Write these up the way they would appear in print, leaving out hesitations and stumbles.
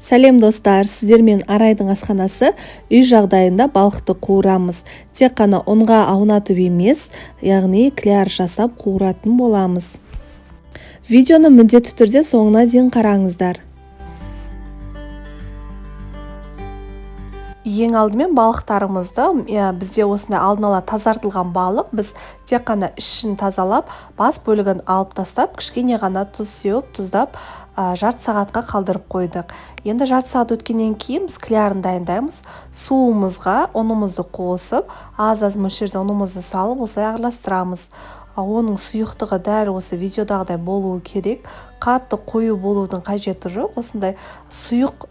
Сәлем достар, сіздермен Арайдың асханасы үй жағдайында балықты қуырамыз. Тек қана ұнға аунатып емес, яғни кляр жасап қуыратын боламыз. Видеоны міндетті түрде соңына дейін қараңыздар. Ең алдымен балықтарымызды, бізде осындай алдын ала тазартылған балық, біз тек қана ішін тазалап, бас бөлігін алып тастап, кішкене ғана тұз сеуіп, тұздап, жарты сағатқа қалдырып қойдық. Енді жарты сағат өткеннен кейін біз клярын дайындаймыз. Суымызға ұнымызды қосып, аз-аз мөлшерде ұнымызды салып, осылай араластырамыз. Оның сұйықтығы дәл осы видеодағыдай болуы керек. Қатты қою болудың қажеті жоқ. Осындай сұйық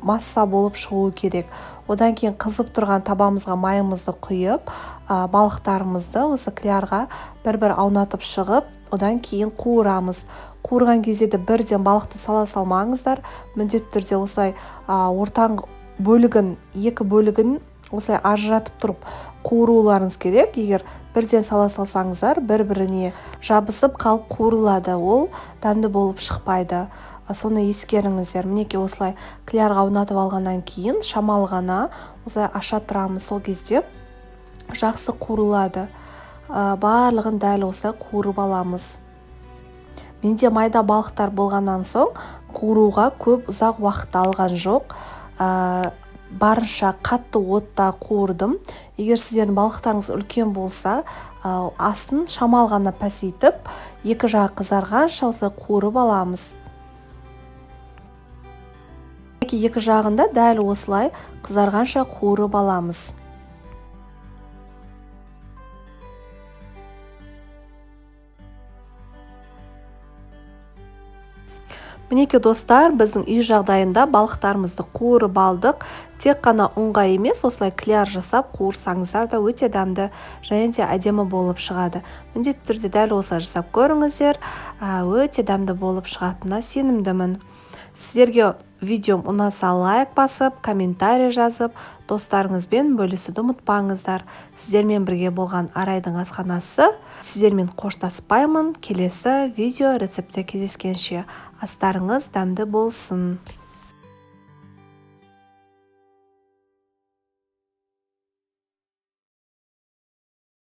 масса болып шығуы керек. Одан кейін қызып тұрған табамызға майымызды құйып, балықтарымызды осы клярға бір-бір аунатып шығып, одан кейін қуырамыз. Қуырған кезде де бірден балықты сала салмаңыздар. Міндетті түрде осылай ортаң бөлігін, екі бөлігін осылай ажыратып тұрып қуыруларыңыз керек. Егер бірден сала салсаңыздар, бір-біріне жабысып қалып қуырылады. Ол дәмді болып шықпайды. Соны ескеріңіздер. Мінекей осылай клярға аунатып алғаннан кейін шамалы ғана осылай аша тұрамыз. Сол кезде жақсы қуырылады. Барлығын дәл осылай қуырып аламыз. Менде майда балықтар болғаннан соң қуыруға көп ұзақ уақыт алған жоқ. Барынша қатты отта қуырдым. Егер сіздердің балықтарыңыз үлкен болса, астын шамал ғана пәсейтіп, екі жағы қызарғанша осылай қуырып аламыз. Екі жағында дәл осылай қызарғанша қуырып аламыз. Мінекей достар, біздің үй жағдайында балықтарымызды қуырып алдық. Тек қана ұнға емес, осылай кляр жасап қуырсаңыздар да өте дәмді және де әдемі болып шығады. Міндетті түрде дәл осылай жасап көріңіздер, өте дәмді болып шығатынына сенімдімін. Сіздерге видеом ұнаса лайк басып, комментарий жазып, достарыңызбен бөлісуді ұмытпаңыздар. Сіздермен бірге болған Арайдың асханасы. Сіздермен қоштаспаймын. Келесі видео рецептте кездескенше астарыңыз дәмді болсын.